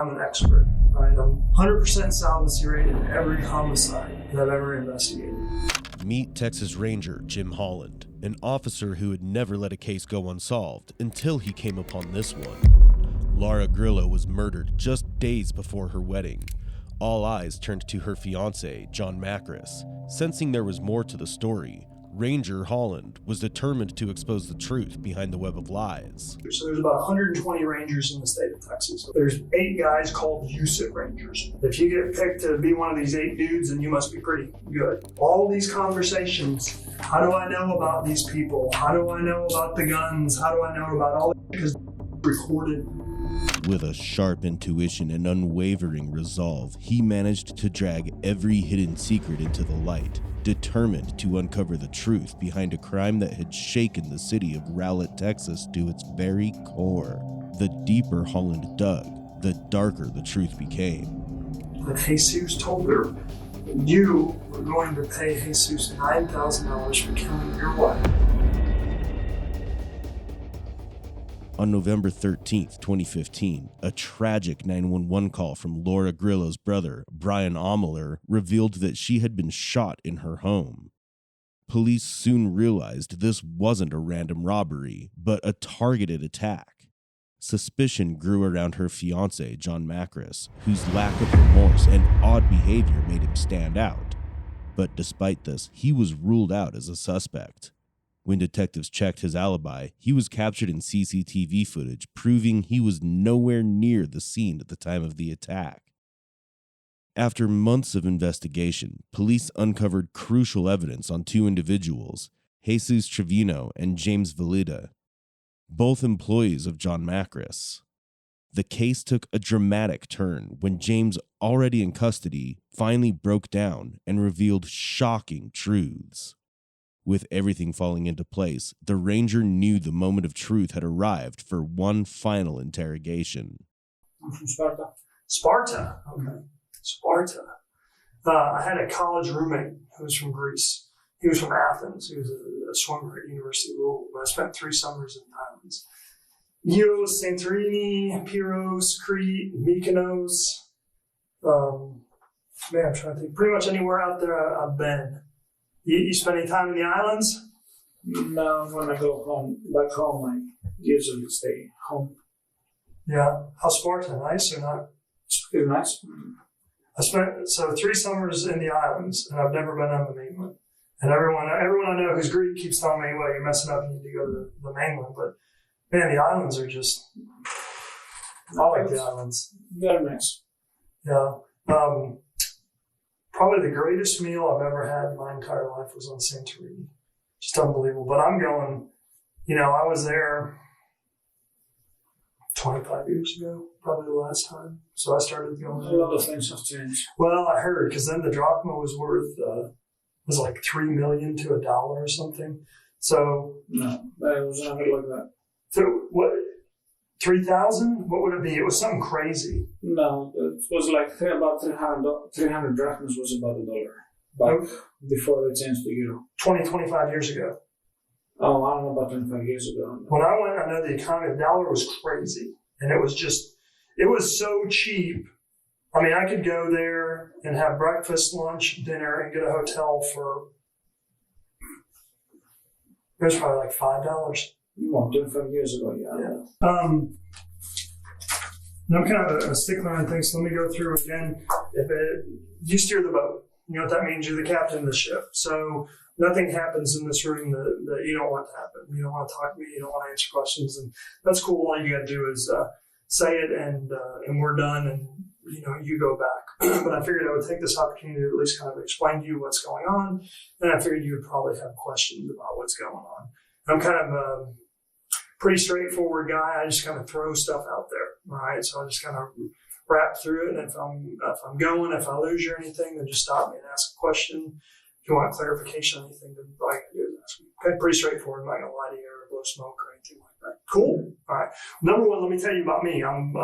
I'm an expert, right? I'm 100% solvency rate in every homicide that I've ever investigated. Meet Texas Ranger Jim Holland, an officer who had never let a case go unsolved until he came upon this one. Laura Grillo was murdered just days before her wedding. All eyes turned to her fiancé, John Macris. Sensing there was more to the story, Ranger Holland was determined to expose the truth behind the web of lies. So there's about 120 rangers in the state of Texas. There's 8 guys called USIT rangers. If you get picked to be one of these 8 dudes, then you must be pretty good. All these conversations, how do I know about these people? How do I know about the guns? How do I know about all this? Because recorded. With a sharp intuition and unwavering resolve, he managed to drag every hidden secret into the light, determined to uncover the truth behind a crime that had shaken the city of Rowlett, Texas to its very core. The deeper Holland dug, the darker the truth became. But Jesus told her, you were going to pay Jesus $9,000 for killing your wife. On November 13th, 2015, a tragic 911 call from Laura Grillo's brother, Brian Ameler, revealed that she had been shot in her home. Police soon realized this wasn't a random robbery, but a targeted attack. Suspicion grew around her fiancé, John Macris, whose lack of remorse and odd behavior made him stand out. But despite this, he was ruled out as a suspect. When detectives checked his alibi, he was captured in CCTV footage, proving he was nowhere near the scene at the time of the attack. After months of investigation, police uncovered crucial evidence on 2 individuals, Jesus Trevino and James Valida, both employees of John Macris. The case took a dramatic turn when James, already in custody, finally broke down and revealed shocking truths. With everything falling into place, the Ranger knew the moment of truth had arrived for one final interrogation. I'm from Sparta. Sparta? Okay. Sparta. I had a college roommate who was from Greece. He was from Athens. He was a swimmer at University of Louisville. I spent 3 summers in the islands. Ios, Santorini, Pyros, Crete, Mykonos. I'm trying to think. Pretty much anywhere out there I've been. You spend any time in the islands? No, when I go home, back home, I usually stay home. Yeah. How's Sparta? Nice or not? It's pretty nice. I spent 3 summers in the islands, and I've never been on the mainland. And everyone I know who's Greek keeps telling me, well, you're messing up, you need to go to the mainland. But, man, the islands are just, I like the islands. Very nice. Yeah. Probably the greatest meal I've ever had in my entire life was on Santorini. Just unbelievable. But I'm going, I was there 25 years ago, probably the last time. So I started going. A lot of things have changed. Well, I heard, because then the drachma was worth, was like $3 million to $1 or something. So. No, it was never like that. So what? 3,000? What would it be? It was something crazy. No, it was like about 300 drachmas was about $1. But before they changed to euro. 25 years ago. Oh, I don't know about 25 years ago. When I went, I know the economy, the dollar was crazy. And it was so cheap. I mean, I could go there and have breakfast, lunch, dinner, and get a hotel for, it was probably like $5. Well, 25 years ago, yeah. And I'm kind of a stickler on things, so let me go through again. You steer the boat. You know what that means? You're the captain of the ship. So nothing happens in this room that you don't want to happen. You don't want to talk to me. You don't want to answer questions. And that's cool. All you got to do is say it, and we're done, and you go back. But I figured I would take this opportunity to at least kind of explain to you what's going on. And I figured you would probably have questions about what's going on. I'm kind of a pretty straightforward guy. I just kind of throw stuff out there. All right. So I just kind of rap through it. And if if I lose you or anything, then just stop me and ask a question. If you want clarification on anything, then all you can do is ask me. Okay. Pretty straightforward. I'm not going to lie to you or blow smoke or anything like that. Cool. All right. Number one, let me tell you about me. I'm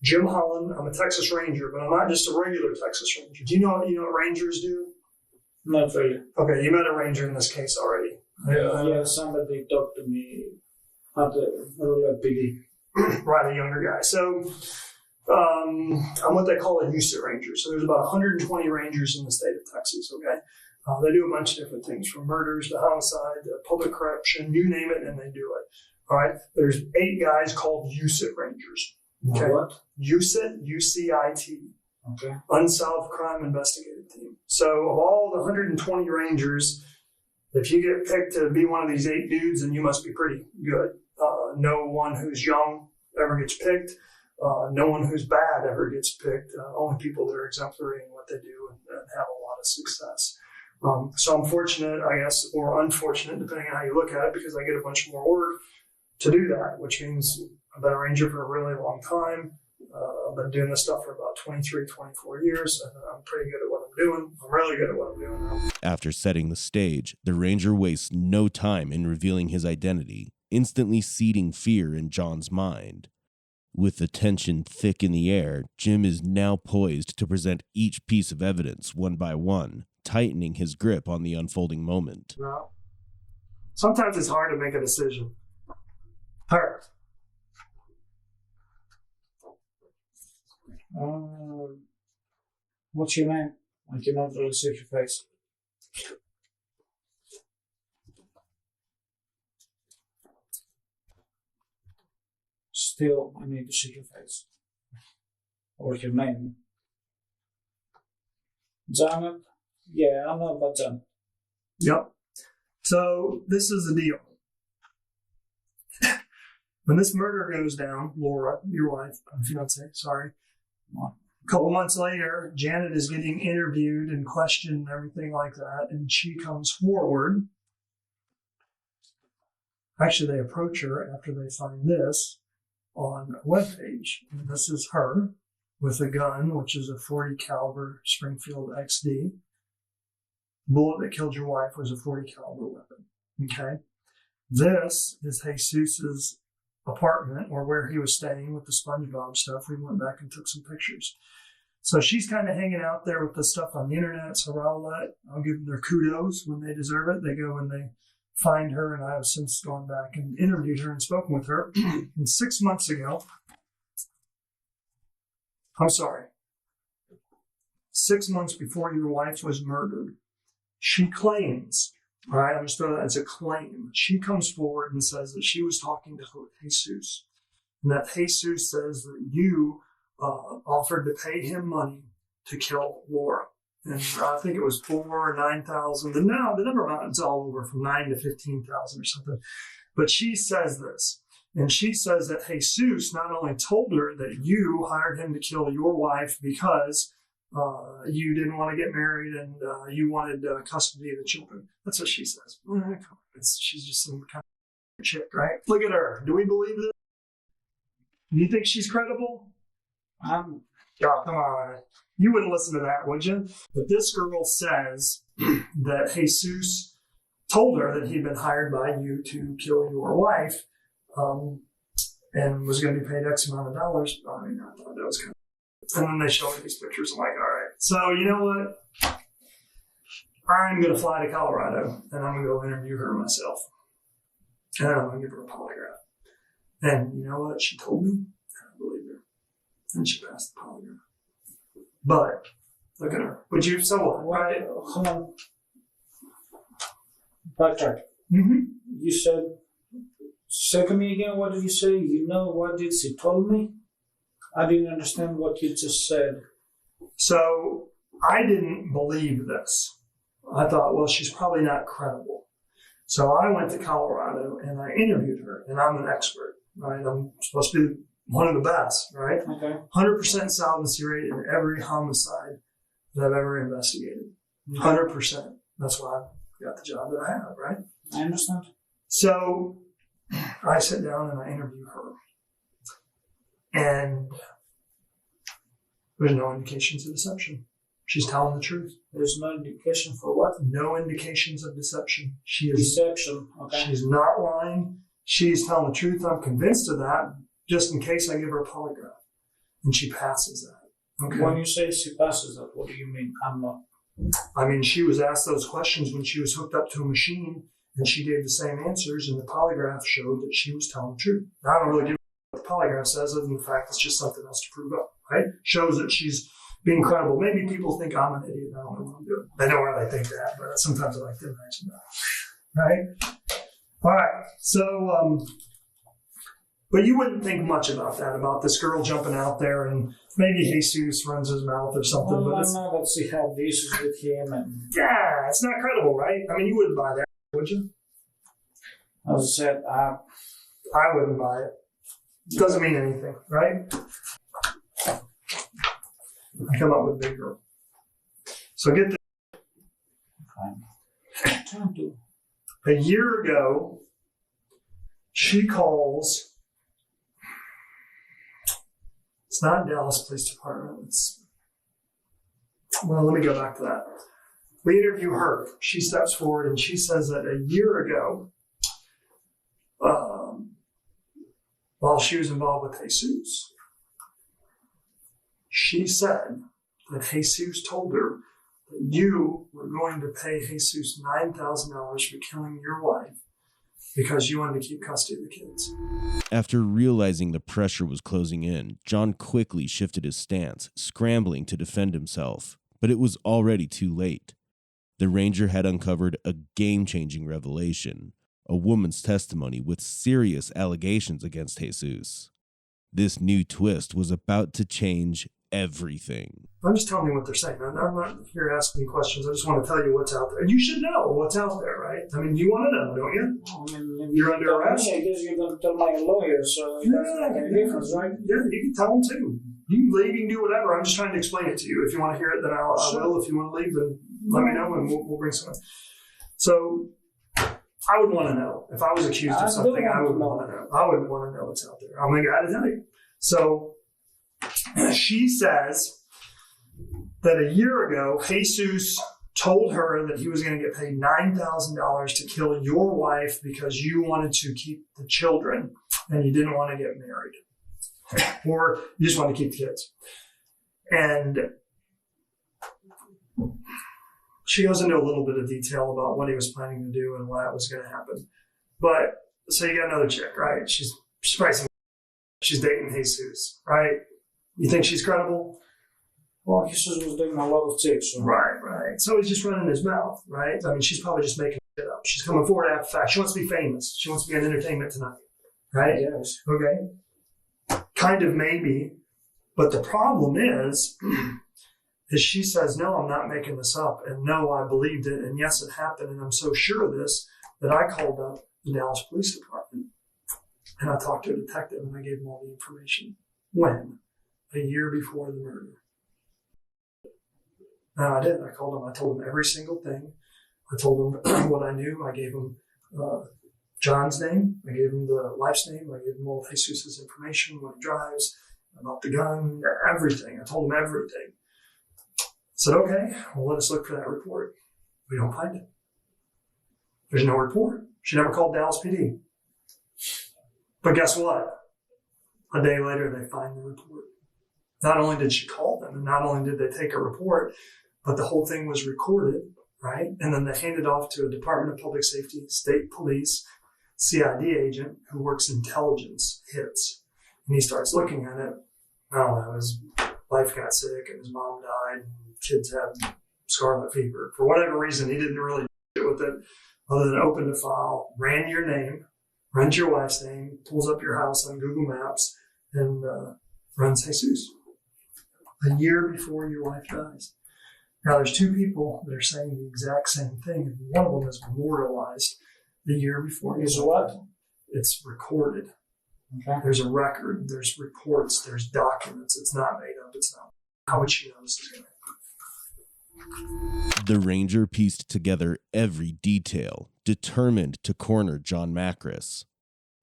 Jim Holland. I'm a Texas Ranger, but I'm not just a regular Texas Ranger. Do you know what Rangers do? Not really. Okay. You met a Ranger in this case already. Yeah, somebody talked to me at the PD. Right, a younger guy. So I'm what they call a USIT ranger. So there's about 120 rangers in the state of Texas, okay? They do a bunch of different things, from murders to homicide to public corruption, you name it, and they do it. All right? There's 8 guys called USIT rangers. Okay? What? USIT, U-C-I-T. Okay. Unsolved Crime Investigative Team. So of all the 120 rangers, if you get picked to be one of these 8 dudes, then you must be pretty good. No one who's young ever gets picked. No one who's bad ever gets picked. Only people that are exemplary in what they do and have a lot of success. So I'm fortunate, I guess, or unfortunate, depending on how you look at it, because I get a bunch more work to do that, which means I've been a ranger for a really long time. I've been doing this stuff for about 23, 24 years, and I'm pretty good at what I'm doing. I'm really good at what I'm doing now. After setting the stage, the ranger wastes no time in revealing his identity, instantly seeding fear in John's mind. With the tension thick in the air, Jim is now poised to present each piece of evidence one by one, tightening his grip on the unfolding moment. Well, sometimes it's hard to make a decision. Hard. What's your name? I cannot really see your face. Still, I need to see your face. Or your name. Janet? Yeah, I know about Janet. Yep. So this is the deal. When this murder goes down, Laura, your wife, fiance, sorry, a couple months later, Janet is getting interviewed and questioned and everything like that, and she comes forward. Actually, they approach her after they find this on a webpage. And this is her with a gun, which is a .40 caliber Springfield XD. The bullet that killed your wife was a .40 caliber weapon. Okay. This is Jesus's apartment, or where he was staying with the SpongeBob stuff. We went back and took some pictures. So she's kind of hanging out there with the stuff on the internet. So I'll give them their kudos when they deserve it. They go when they find her, and I have since gone back and interviewed her and spoken with her. And 6 months ago, 6 months before your wife was murdered, she claims, all right, I'm just throwing that as a claim. She comes forward and says that she was talking to Jesus, and that Jesus says that you offered to pay him money to kill Laura. And I think it was 4,000 or 9,000. The number amount is all over from 9,000 to 15,000 or something. But she says this, and she says that Jesus not only told her that you hired him to kill your wife because you didn't want to get married and you wanted custody of the children. That's what she says. She's just some kind of chick, right? Look at her. Do we believe this? Do you think she's credible? Oh, come on. You wouldn't listen to that, would you? But this girl says that Jesus told her that he'd been hired by you to kill your wife and was going to be paid X amount of dollars. I mean, I thought that was kind of... And then they show me these pictures. I'm like, all right. So you know what? I'm going to fly to Colorado, and I'm going to go interview her myself. And I'm going to give her a polygraph. And you know what she told me? I believe her. And she passed the polygraph. But look at her. Would you? So what? Why? Hold on. Backtrack. Mm-hmm. You say to me again, what did you say? You know what did she told me? I didn't understand what you just said. So I didn't believe this. I thought, well, she's probably not credible. So I went to Colorado and I interviewed her, and I'm an expert, right? I'm supposed to be one of the best, right? Okay. 100% solvency rate in every homicide that I've ever investigated. 100%. That's why I got the job that I have, right? I understand. So I sit down and I interview her. And there's no indications of deception. She's telling the truth. There's no indication for what? No indications of deception. She is Deception. Okay. She's not lying. She's telling the truth. I'm convinced of that, just in case I give her a polygraph. And she passes that. Okay. When you say she passes that, what do you mean? I'm not. I mean, she was asked those questions when she was hooked up to a machine, and she gave the same answers, and the polygraph showed that she was telling the truth. Now, I don't really give a what the polygraph says, other than the fact it's just something else to prove up. right? Shows that she's being credible. Maybe people think I'm an idiot. I don't know what I'm doing. I know where they think that, but sometimes I like to imagine that, right? All right. So, but you wouldn't think much about that, about this girl jumping out there and maybe Jesus runs his mouth or something. Well, but I know that she had issues with him. And yeah, it's not credible, right? I mean, you wouldn't buy that, would you? as I said, I wouldn't buy it. It doesn't mean anything, right? I come up with big girl. So get this. trying to. A year ago, she calls. It's not Dallas Police Department. Well, let me go back to that. We interview her. She steps forward and she says that a year ago, while she was involved with Jesus, she said that Jesus told her that you were going to pay Jesus $9,000 for killing your wife because you wanted to keep custody of the kids. After realizing the pressure was closing in, John quickly shifted his stance, scrambling to defend himself. But it was already too late. The ranger had uncovered a game-changing revelation, a woman's testimony with serious allegations against Jesus. This new twist was about to change everything. I'm just telling you what they're saying. I'm not here asking questions. I just want to tell you what's out there. You should know what's out there, right? I mean, you want to know, don't you? I mean, You're under arrest. I guess you're going to tell my lawyer, so it doesn't make any difference, right? Yeah, you can tell them too. You can leave, you can do whatever. I'm just trying to explain it to you. If you want to hear it, then I will. If you want to leave, then let me know and we'll bring someone. So I would want to know. If I was accused of something, I would want to know. I would want to know what's out there. I'm going to tell you. So she says that a year ago, Jesus told her that he was going to get paid $9,000 to kill your wife because you wanted to keep the children and you didn't want to get married. Or you just want to keep the kids. And she goes into a little bit of detail about what he was planning to do and why it was going to happen. But so you got another chick, right? She's pricing. She's dating Jesus, right? You think she's credible? Well, Jesus was doing a lot of chicks. So. Right. So he's just running his mouth, right? I mean, she's probably just making shit up. She's coming forward after the fact. She wants to be famous. She wants to be on Entertainment Tonight, right? Yes. Okay. Kind of maybe. But the problem is she says, no, I'm not making this up. And no, I believed it. And yes, it happened. And I'm so sure of this that I called up the Dallas Police Department. And I talked to a detective and I gave him all the information. When? A year before the murder. And I did. I called him. I told him every single thing. I told him what I knew. I gave him John's name. I gave him the wife's name. I gave him all Jesus' information, when he drives, about the gun, everything. I told him everything. I said, okay, well, let us look for that report. We don't find it. There's no report. She never called Dallas PD. But guess what? A day later, they find the report. Not only did she call them, and not only did they take a report, but the whole thing was recorded, right? And then they handed off to a Department of Public Safety, State Police, CID agent who works intelligence hits. And he starts looking at it. I don't know, his wife got sick and his mom died. And kids had scarlet fever. For whatever reason, he didn't really do with it other than open the file, ran your name, runs your wife's name, pulls up your house on Google Maps, and runs Jesus. A year before your wife dies. Now, there's two people that are saying the exact same thing, and one of them is memorialized the year before. Is what? It's recorded. Okay. There's a record. There's reports. There's documents. It's not made up. It's not. How would she know this is going to happen? The ranger pieced together every detail, determined to corner John Macris.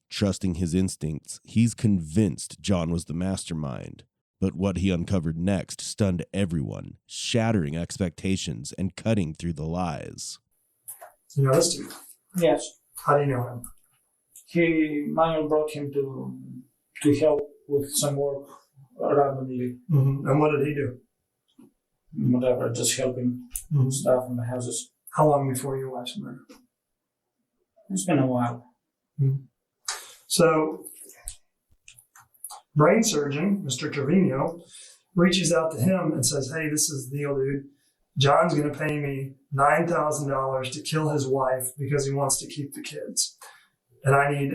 Trusting his instincts, he's convinced John was the mastermind. But what he uncovered next stunned everyone, shattering expectations and cutting through the lies. You know this dude? Yes. How do you know him? Manuel brought him to help with some work randomly. Mm-hmm. And what did he do? Whatever, just helping stuff in the houses. How long before your wife's murder? It's been a while. Mm-hmm. So, brain surgeon, Mr. Trevino, reaches out to him and says, hey, this is the deal, dude. John's going to pay me $9,000 to kill his wife because he wants to keep the kids. And I need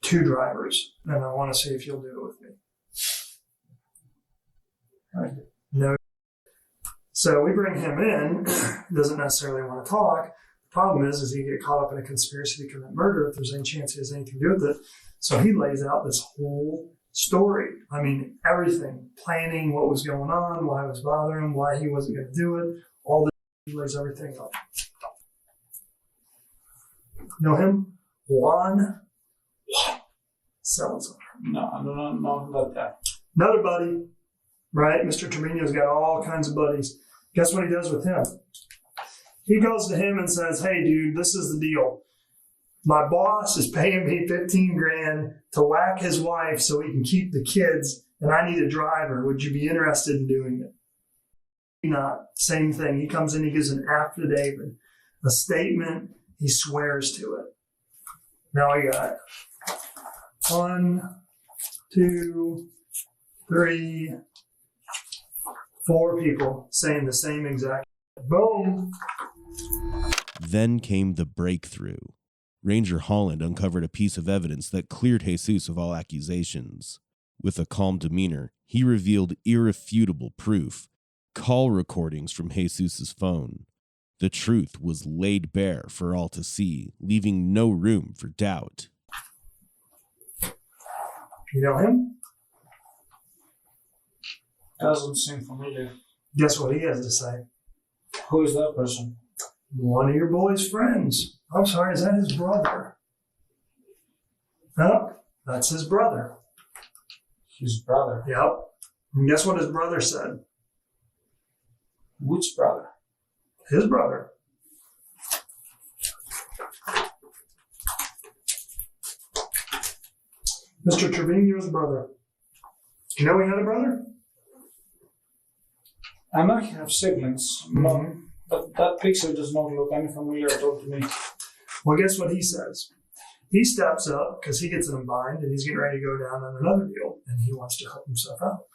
2 drivers. And I want to see if you'll do it with me. Right. No. So we bring him in. Doesn't necessarily want to talk. The problem is he get caught up in a conspiracy to commit murder if there's any chance he has anything to do with it. So he lays out this whole story. I mean, everything. Planning what was going on, why it was bothering him, why he wasn't going to do it. All this, he lays everything up. Know him? Juan Salazar. No, I don't know about that. Another buddy, right? Mr. Trevino's got all kinds of buddies. Guess what he does with him? He goes to him and says, hey, dude, this is the deal. My boss is paying me $15,000 to whack his wife so he can keep the kids, and I need a driver. Would you be interested in doing it? Not. Same thing. He comes in, he gives an affidavit, a statement, he swears to it. Now I got 1, 2, 3, 4 people saying the same exact. Boom. Then came the breakthrough. Ranger Holland uncovered a piece of evidence that cleared Jesus of all accusations. With a calm demeanor, he revealed irrefutable proof, call recordings from Jesus's phone. The truth was laid bare for all to see, leaving no room for doubt. You know him? Doesn't seem familiar. Guess what he has to say? Who is that person? One of your boy's friends. I'm sorry, is that his brother? No, that's his brother. His brother. Yep. And guess what his brother said? Which brother? His brother. Mr. Trevino's brother. You know he had a brother? I know he have siblings, but that picture does not look any familiar at all to me. Well, guess what he says? He steps up because he gets in a bind and he's getting ready to go down on another deal and he wants to help himself out.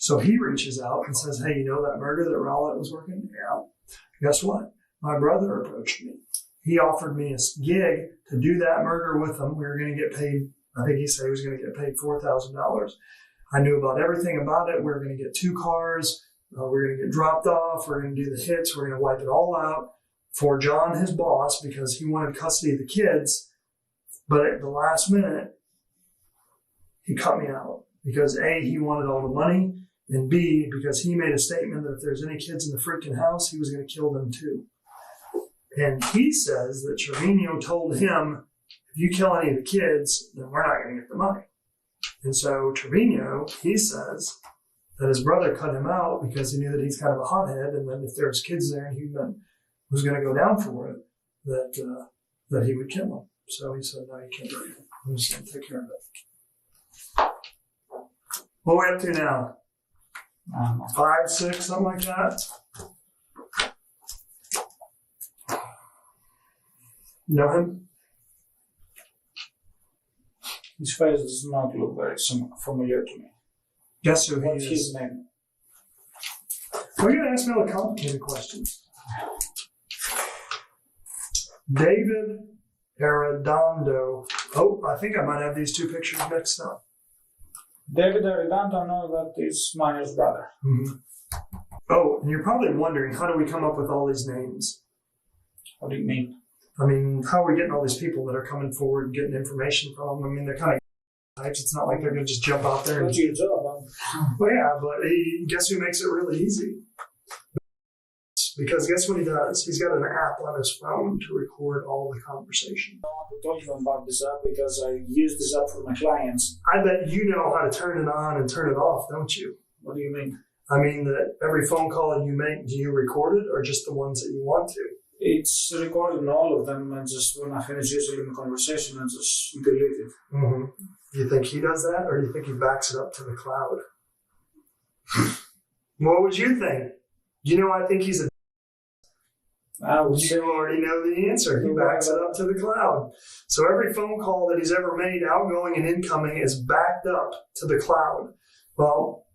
So he reaches out and says, hey, you know that murder that Rowlett was working? Yeah. Guess what? My brother approached me. He offered me a gig to do that murder with him. We were going to get paid, I think he said he was going to get paid $4,000. I knew about everything about it. We were going to get 2 cars. We're going to get dropped off. We're going to do the hits. We're going to wipe it all out for John, his boss, because he wanted custody of the kids. But at the last minute, he cut me out because A, he wanted all the money, and B, because he made a statement that if there's any kids in the freaking house, he was going to kill them too. And he says that Trevino told him, if you kill any of the kids, then we're not going to get the money. And so Trevino, he says that his brother cut him out because he knew that he's kind of a hothead, and then if there's kids there and he was going to go down for it, that he would kill them. So he said, no, you can't do anything. I'm just going to take care of it. What are we up to now? 5, 6, something like that? You know him? His face does not look very familiar to me. Guess who he What's is? his name? We're going to ask me all the complicated questions. David Arredondo. Oh, I think I might have these 2 pictures mixed up. David Arredondo, no, that is Manuel's brother. Mm-hmm. Oh, and you're probably wondering, how do we come up with all these names? What do you mean? I mean, how are we getting all these people that are coming forward and getting information from them? I mean, they're kind of types. It's not like they're going to just jump out there. What's your job? Well, yeah, but guess who makes it really easy? Because guess what he does? He's got an app on his phone to record all the conversation. I told you about this app because I use this app for my clients. I bet you know how to turn it on and turn it off, don't you? What do you mean? I mean that every phone call you make, do you record it or just the ones that you want to? It's recorded in all of them, and just when I finish using the conversation, I just delete it. Mm-hmm. Do you think he does that, or do you think he backs it up to the cloud? What would you think? You know, I think he's a... You already know the answer. He backs it up to the cloud. So every phone call that he's ever made, outgoing and incoming, is backed up to the cloud. Well,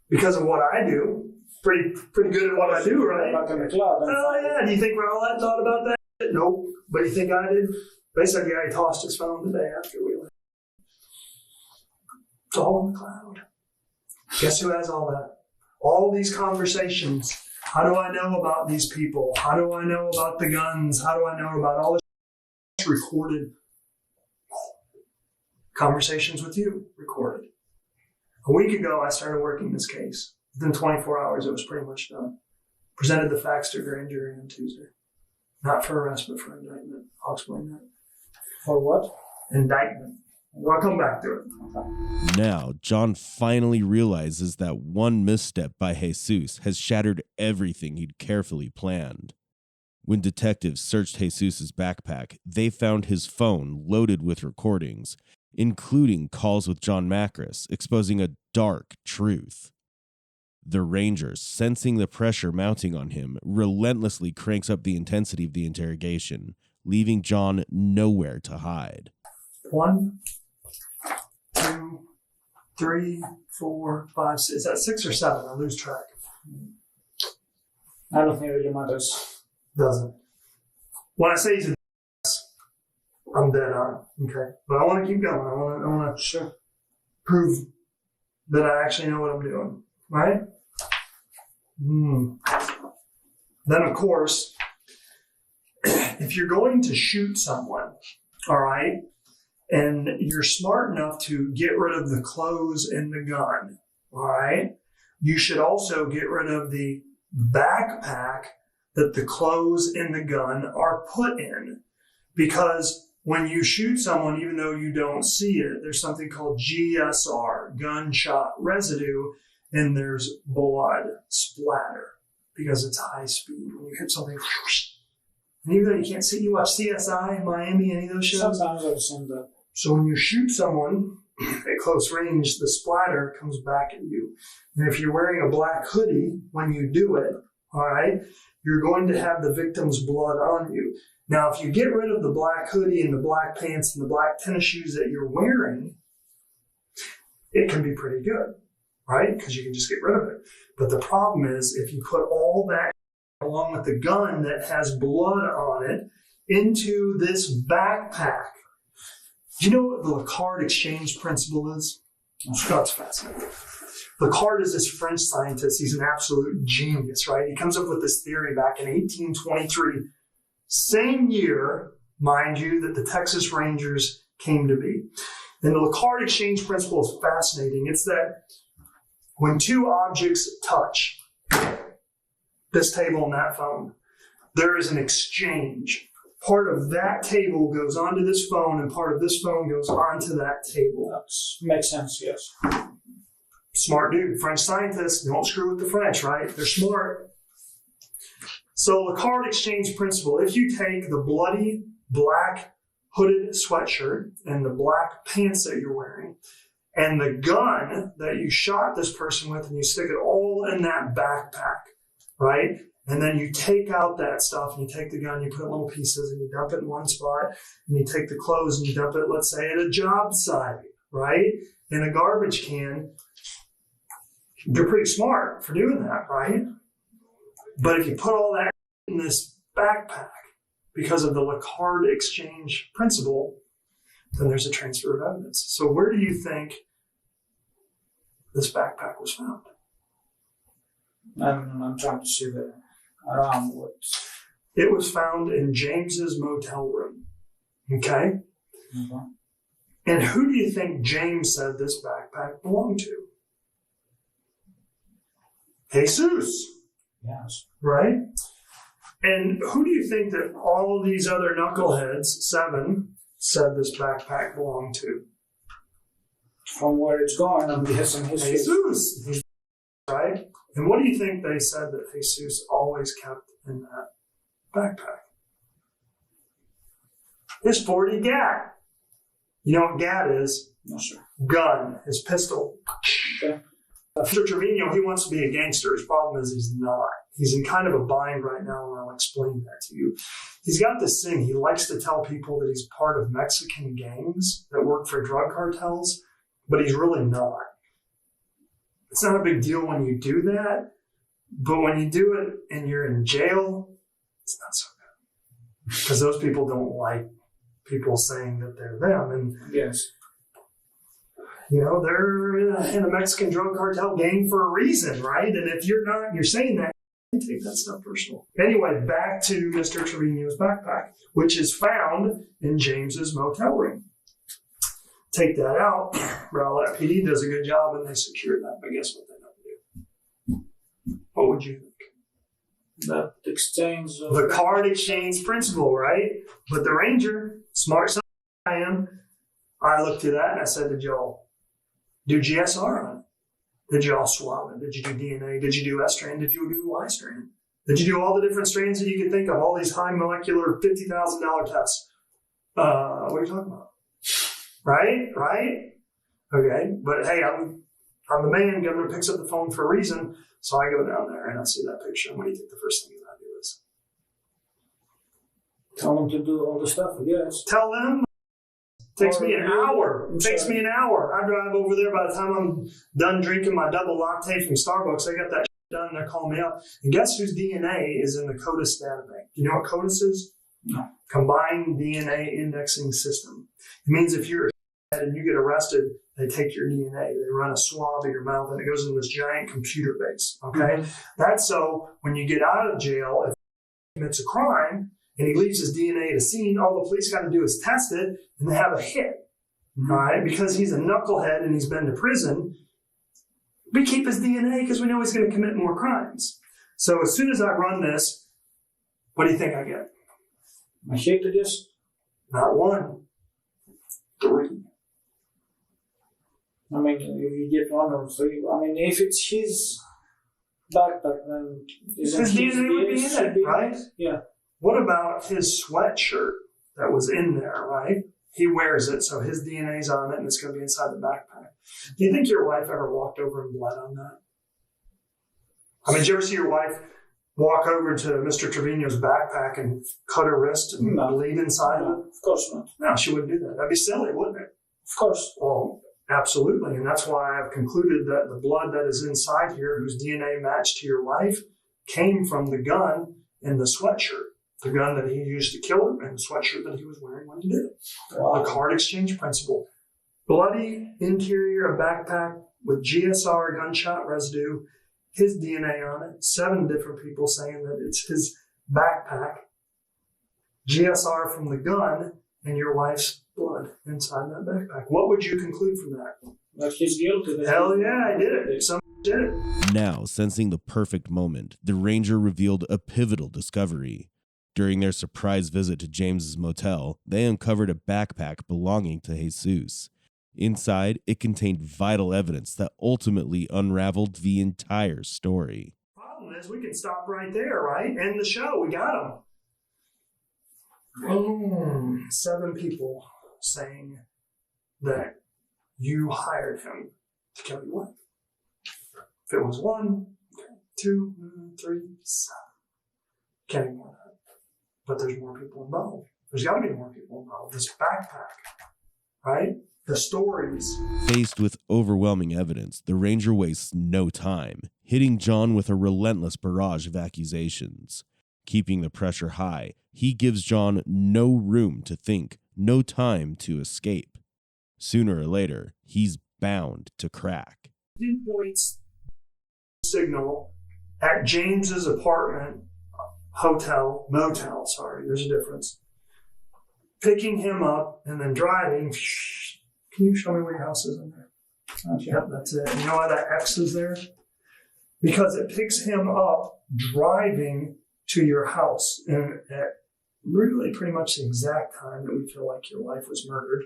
because of what I do. Pretty good at what I do, right? Back in the club. Oh yeah. Do you think Rowlett thought about that? Nope. But you think I did? Basically, I tossed his phone the day after we left. It's all in the cloud. Guess who has all that? All these conversations. How do I know about these people? How do I know about the guns? How do I know about all this recorded? Conversations with you recorded. A week ago, I started working this case. Within 24 hours, it was pretty much done. Presented the facts to a grand jury on Tuesday. Not for arrest, but for indictment. I'll explain that. For what? Indictment. I'll come back to it. Now, John finally realizes that one misstep by Jesus has shattered everything he'd carefully planned. When detectives searched Jesus' backpack, they found his phone loaded with recordings, including calls with John Macris, exposing a dark truth. The Rangers, sensing the pressure mounting on him, relentlessly cranks up the intensity of the interrogation, leaving John nowhere to hide. 1, 2, 3, 4, 5, 6. Is that 6 or 7? I lose track. I don't think it really matters. Doesn't. When I say he's a I'm dead on. Okay. But I want to keep going. I want to prove that I actually know what I'm doing. Right? Then, of course, if you're going to shoot someone, all right, and you're smart enough to get rid of the clothes in the gun, all right, you should also get rid of the backpack that the clothes in the gun are put in. Because when you shoot someone, even though you don't see it, there's something called GSR, gunshot residue, and there's blood splatter because it's high speed. When you hit something, and even though you can't see, you watch CSI, Miami, any of those shows? Sometimes I've seen that. So when you shoot someone at close range, the splatter comes back at you. And if you're wearing a black hoodie when you do it, all right, you're going to have the victim's blood on you. Now, if you get rid of the black hoodie and the black pants and the black tennis shoes that you're wearing, it can be pretty good, right? Because you can just get rid of it. But the problem is if you put all that along with the gun that has blood on it into this backpack. Do you know what the Lacard exchange principle is? That's fascinating. Lacard is this French scientist. He's an absolute genius, right? He comes up with this theory back in 1823. Same year, mind you, that the Texas Rangers came to be. And the Lacard exchange principle is fascinating. It's that when two objects touch, this table and that phone, there is an exchange. Part of that table goes onto this phone and part of this phone goes onto that table. That makes sense, yes. Smart dude. French scientists, don't screw with the French, right? They're smart. So Lacard exchange principle, if you take the bloody black hooded sweatshirt and the black pants that you're wearing and the gun that you shot this person with and you stick it all in that backpack, right? And then you take out that stuff and you take the gun, you put little pieces and you dump it in one spot and you take the clothes and you dump it, let's say, at a job site, right? In a garbage can. You're pretty smart for doing that, right? But if you put all that in this backpack because of the Lacard exchange principle, then there's a transfer of evidence. So where do you think this backpack was found? I don't know, I'm trying to see the around what. It was found in James's motel room. Okay? Okay. And who do you think James said this backpack belonged to? Jesus. Yes. Right? And who do you think that all of these other knuckleheads, 7, said this backpack belonged to? From where it's going, I'm guessing Jesus. Right? And what do you think they said that Jesus always kept in that backpack? His 40 gat. You know what gat is? No, sir. Gun. His pistol. Okay. Mr. Trevino, he wants to be a gangster. His problem is he's not. He's in kind of a bind right now, and I'll explain that to you. He's got this thing. He likes to tell people that he's part of Mexican gangs that work for drug cartels, but he's really not. it's not a big deal when you do that, but when you do it and you're in jail, it's not so good. Because those people don't like people saying that they're them. And Yes. you know, they're in a Mexican drug cartel gang for a reason, right? And if you're not, you're saying that, you take that stuff personal. Anyway, back to Mr. Trevino's backpack, which is found in James's motel room. Take that out. Rowlett PD does a good job and they secure that. But guess what they don't do? What would you think? That exchange of The card exchange principle, right? But the Ranger, smart son I am, I looked at that and I said, did y'all do GSR on it? Did y'all swab it? Did you do DNA? Did you do S strand? Did you do Y strand? Did you do all the different strands that you could think of? All these high molecular $50,000 tests. What are you talking about? Right? Okay. But hey, I'm the man. Governor picks up the phone for a reason. So I go down there and I see that picture. And what do you think the first thing that I do is? tell them to do all the stuff, yes. Tell them. Takes me an hour. Takes me an hour. I drive over there. By the time I'm done drinking my double latte from Starbucks, I got that done. They're calling me up. And guess whose DNA is in the CODIS database? You know what CODIS is? No. Combined DNA Indexing System. It means if you're and you get arrested, they take your DNA. They run a swab of your mouth, and it goes in this giant computer base. Okay? Mm-hmm. That's so when you get out of jail, if he commits a crime, and he leaves his DNA at a scene, all the police got to do is test it, and they have a hit. Mm-hmm. All right? Because he's a knucklehead and he's been to prison, we keep his DNA because we know he's going to commit more crimes. So as soon as I run this, what do you think I get? I hate to this. Not 1, 3. I mean, if you get 1 or 3, I mean, if it's his backpack, then His DNA would be in it, right? Yeah. What about his sweatshirt that was in there, right? He wears it, so his DNA's on it, and it's going to be inside the backpack. Do you think your wife ever walked over and bled on that? I mean, did you ever see your wife walk over to Mr. Trevino's backpack and cut her wrist and bleed inside of it? Of course not. No, she wouldn't do that. That'd be silly, wouldn't it? Of course. Well, absolutely. And that's why I've concluded that the blood that is inside here, whose DNA matched to your wife, came from the gun in the sweatshirt. The gun that he used to kill her and the sweatshirt that he was wearing when he did it. Wow. The card exchange principle. Bloody interior of backpack with GSR gunshot residue, his DNA on it, 7 different people saying that it's his backpack, GSR from the gun, and your wife's blood inside that backpack. What would you conclude from that? That he's guilty. Hell yeah, I did it. Some did it. Now, sensing the perfect moment, the Ranger revealed a pivotal discovery. During their surprise visit to James's motel, they uncovered a backpack belonging to Jesus. Inside, it contained vital evidence that ultimately unraveled the entire story. Problem is, we can stop right there, right? End the show. We got him. 7 people saying that you hired him to kill your wife. If it was 1, 2, 3, 7. Can't ignore that. But there's more people involved. There's got to be more people involved. This backpack, right? The stories. Faced with overwhelming evidence, the Ranger wastes no time, hitting John with a relentless barrage of accusations. Keeping the pressure high, he gives John no room to think, no time to escape. Sooner or later, he's bound to crack. Pinpoints signal at James's apartment, motel, there's a difference. Picking him up and then driving. Can you show me where your house is in there? Yep, that's it. You know why that X is there? Because it picks him up driving to your house and at really pretty much the exact time that we feel like your wife was murdered,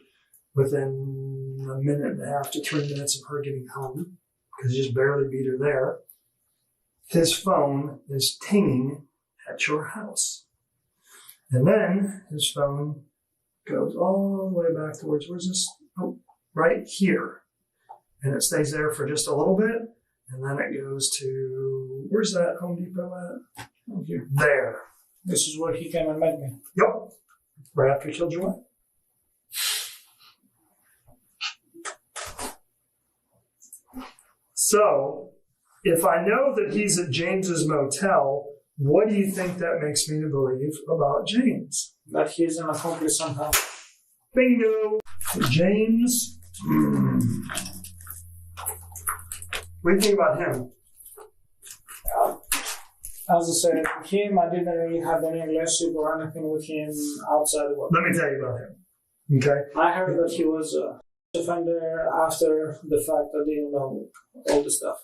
within 1.5 to 3 minutes of her getting home, because he just barely beat her there. His phone is tinging at your house. And then his phone goes all the way back towards, where's this? Oh, right here. And it stays there for just a little bit. And then it goes to, where's that Home Depot at? Oh, here. There. This is where he came and met me. Yep. Right after he killed your wife. So, if I know that he's at James's motel, what do you think that makes me to believe about James? That he's an accomplice somehow. Bingo! James. What do you think about him? As I said, him, I didn't really have any relationship or anything with him outside of work. Let me tell you about him. Okay? I heard that he was a offender after the fact that they didn't know all the stuff.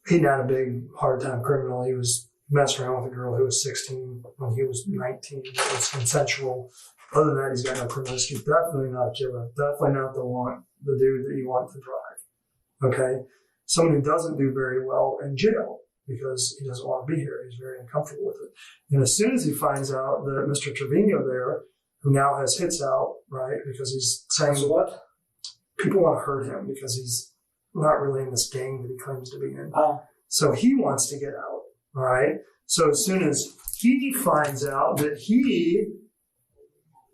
He's not a big, hard-time criminal. He was messing around with a girl who was 16 when he was 19. It was consensual. Other than that, he's got no criminal history. Definitely not a killer. Definitely not the dude that you want to drive. Okay? Someone who doesn't do very well in jail because he doesn't want to be here. He's very uncomfortable with it. And as soon as he finds out that Mr. Trevino there, who now has hits out, right, because he's saying what? People want to hurt him because he's not really in this gang that he claims to be in. Oh. So he wants to get out, all right? So as soon as he finds out that he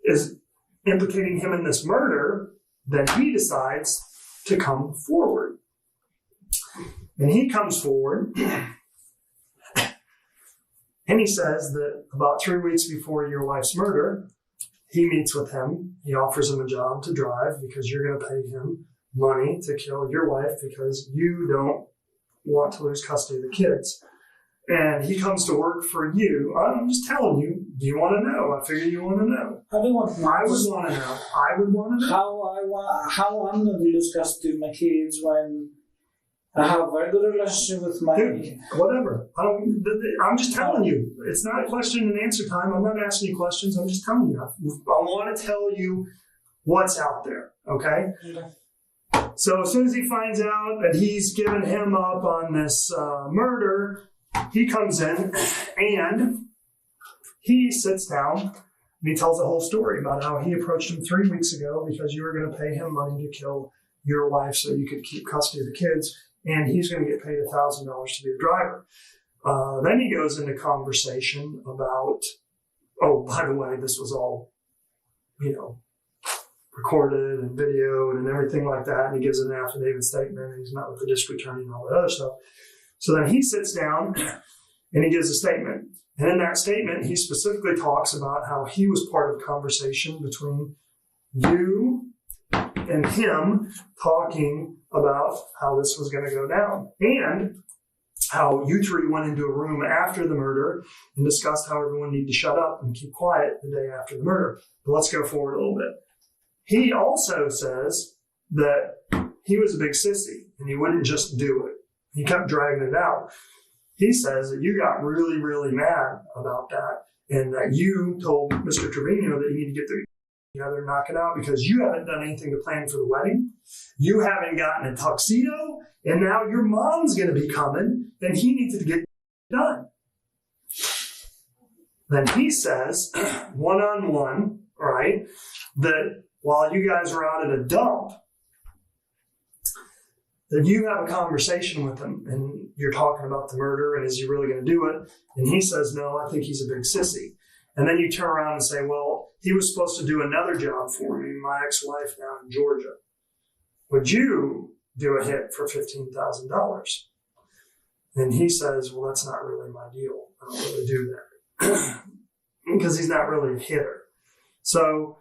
is implicating him in this murder, then he decides to come forward. And he comes forward and he says that about 3 weeks before your wife's murder, he meets with him. He offers him a job to drive because you're going to pay him money to kill your wife because you don't want to lose custody of the kids. And he comes to work for you. I'm just telling you, do you want to know? I figure you want to know. I don't want to. I would want to know. I would want to know. How I'm going to lose custody of my kids when I have a very good relationship with my... Dude, whatever. I'm just telling you. It's not a question and answer time. I'm not asking you questions. I'm just telling you. I want to tell you what's out there, okay? Okay. So as soon as he finds out that he's given him up on this murder, he comes in and he sits down and he tells the whole story about how he approached him 3 weeks ago because you were going to pay him money to kill your wife so you could keep custody of the kids. And he's going to get paid $1,000 to be the driver. Then he goes into conversation about, oh, by the way, this was all, recorded and videoed and everything like that. And he gives an affidavit statement and he's met with the district attorney and all that other stuff. So then he sits down and he gives a statement. And in that statement, he specifically talks about how he was part of a conversation between you and him talking about how this was going to go down and how you three went into a room after the murder and discussed how everyone needed to shut up and keep quiet the day after the murder. But let's go forward a little bit. He also says that he was a big sissy and he wouldn't just do it. He kept dragging it out. He says that you got really, really mad about that and that you told Mr. Trevino that you need to get together and knock it out because you haven't done anything to plan for the wedding. You haven't gotten a tuxedo, and now your mom's going to be coming, and he needs to get done. Then he says, one-on-one, right, that while you guys were out at a dump, that you have a conversation with him, and you're talking about the murder, and is he really going to do it? And he says, no, I think he's a big sissy. And then you turn around and say, well, he was supposed to do another job for me, my ex-wife down in Georgia. Would you do a hit for $15,000? And he says, well, that's not really my deal. I don't really do that. Because he's not really a hitter. So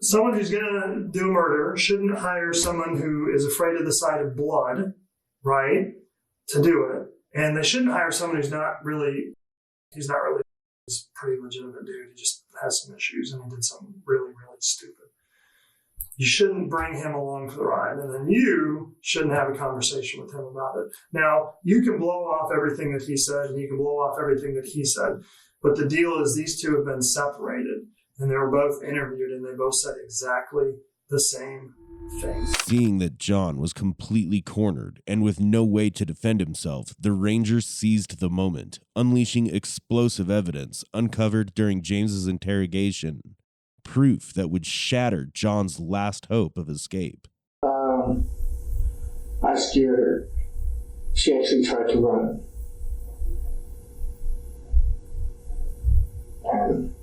someone who's going to do a murder shouldn't hire someone who is afraid of the sight of blood, right, to do it. And they shouldn't hire someone he's not really, he's a pretty legitimate dude. He just has some issues and he did something really, really stupid. You shouldn't bring him along for the ride, and then you shouldn't have a conversation with him about it. Now, you can blow off everything that he said, and you can blow off everything that he said, but the deal is these two have been separated, and they were both interviewed, and they both said exactly the same thing. Seeing that John was completely cornered and with no way to defend himself, the Rangers seized the moment, unleashing explosive evidence uncovered during James's interrogation. Proof that would shatter John's last hope of escape. I scared her. She actually tried to run. And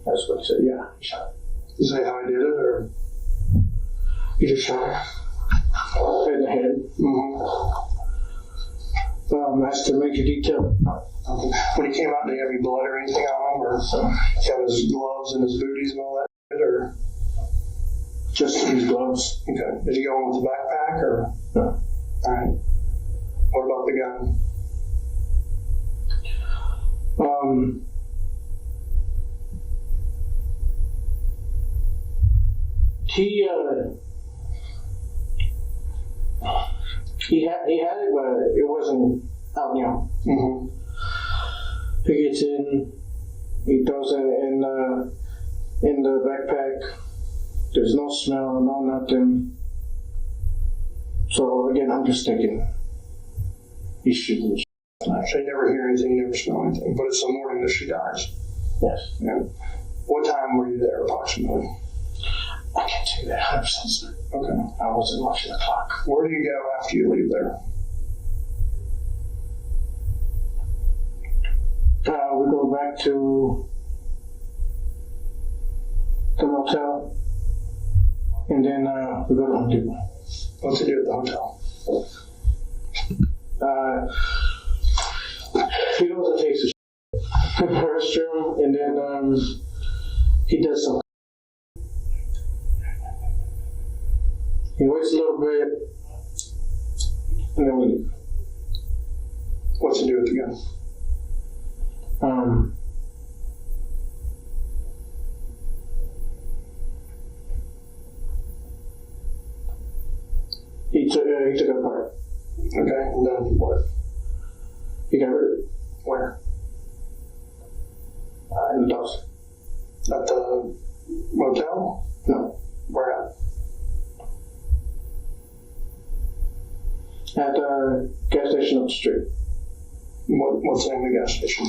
that's what I said, yeah, he shot her. Is that how I did it, or? You just shot her? In the head, As to major detail. When he came out, did he have any blood or anything on him, or he had his gloves and his booties and all that shit, or Just his gloves. okay? Did he go in with a backpack or no? All right. What about the gun? He had it, but it wasn't out now. Mm-hmm. He gets in, he throws it in the backpack. There's no smell, no nothing. So again, I'm just thinking he's shooting. So you never hear anything, you never smell anything, but it's the morning that she dies. Yes. Yeah. What time were you there approximately? I can't tell you that 100%. Okay. I wasn't watching the clock. Where do you go after you leave there? We go back to the motel, and then we go to Home Depot. What's he do at the hotel? He goes and takes a in the restroom, and then he does some. He waits a little bit, and then we leave. What's he do with the gun? He took it apart. Okay, and then what? He got rid of it. Where? In the house. At the motel? No. Where at? At the gas station up the street. What's the name of the gas station?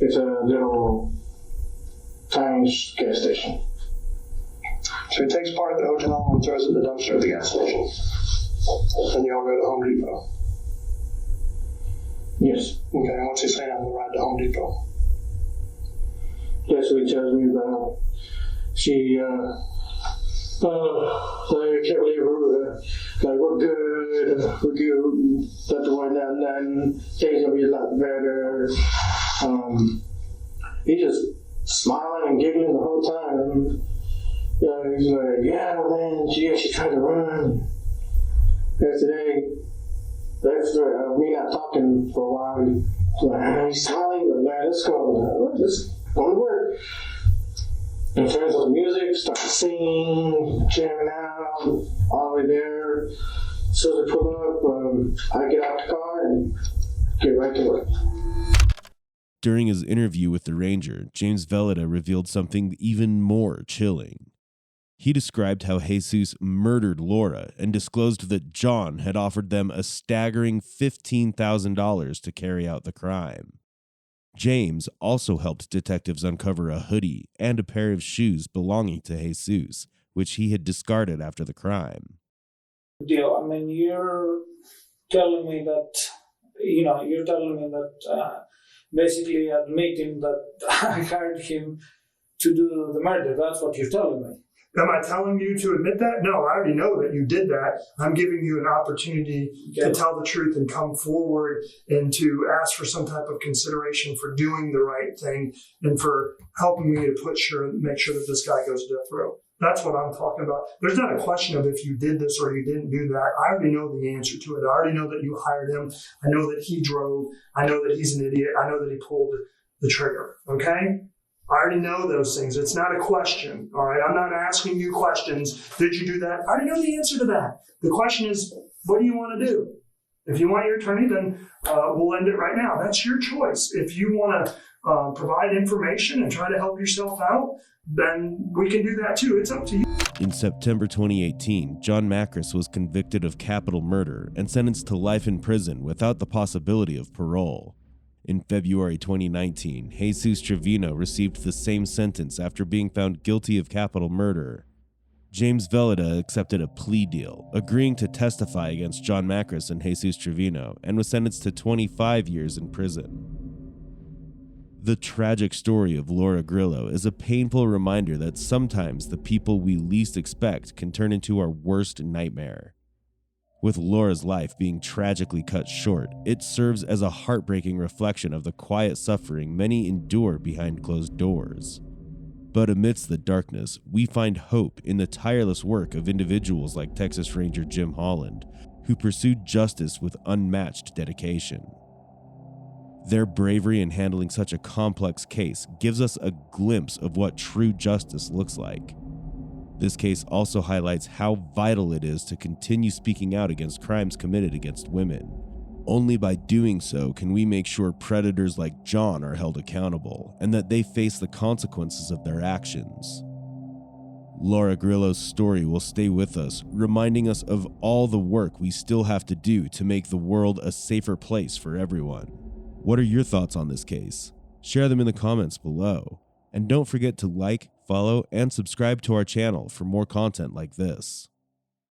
It's a little tiny gas station. So he takes part of the hotel and throws it in the dumpster at the gas station. Then you all go to Home Depot. Yes. Okay, and what's he saying on the ride to Home Depot? That's what he tells me about. She, I can't believe we're good, not to worry about nothing, things gonna be a lot better. He just smiling and giggling the whole time. He's like, yeah, man, she tried to run. Yesterday, after me not talking for a while, he's smiling, but man, let's go to work. And friends with the music, start to sing, jamming out, all the way there. So they pull up, I get out the car and get right to work. During his interview with the Ranger, James Veleta revealed something even more chilling. He described how Jesus murdered Laura and disclosed that John had offered them a staggering $15,000 to carry out the crime. James also helped detectives uncover a hoodie and a pair of shoes belonging to Jesus, which he had discarded after the crime. Deal. I mean, you're telling me that, basically admitting that I hired him to do the murder. That's what you're telling me. Am I telling you to admit that? No, I already know that you did that. I'm giving you an opportunity to tell the truth and come forward and to ask for some type of consideration for doing the right thing and for helping me to make sure that this guy goes to death row. That's what I'm talking about. There's not a question of if you did this or you didn't do that. I already know the answer to it. I already know that you hired him. I know that he drove. I know that he's an idiot. I know that he pulled the trigger. Okay? I already know those things. It's not a question. All right? I'm not asking you questions. Did you do that? I already know the answer to that. The question is, what do you want to do? If you want your attorney, then we'll end it right now. That's your choice. If you want to provide information and try to help yourself out, then we can do that too. It's up to you. In September 2018, John Macris was convicted of capital murder and sentenced to life in prison without the possibility of parole. In February 2019, Jesus Trevino received the same sentence after being found guilty of capital murder. James Veleta accepted a plea deal, agreeing to testify against John Macris and Jesus Trevino, and was sentenced to 25 years in prison. The tragic story of Laura Grillo is a painful reminder that sometimes the people we least expect can turn into our worst nightmare. With Laura's life being tragically cut short, it serves as a heartbreaking reflection of the quiet suffering many endure behind closed doors. But amidst the darkness, we find hope in the tireless work of individuals like Texas Ranger Jim Holland, who pursued justice with unmatched dedication. Their bravery in handling such a complex case gives us a glimpse of what true justice looks like. This case also highlights how vital it is to continue speaking out against crimes committed against women. Only by doing so can we make sure predators like John are held accountable and that they face the consequences of their actions. Laura Grillo's story will stay with us, reminding us of all the work we still have to do to make the world a safer place for everyone. What are your thoughts on this case? Share them in the comments below. And don't forget to like, follow, and subscribe to our channel for more content like this.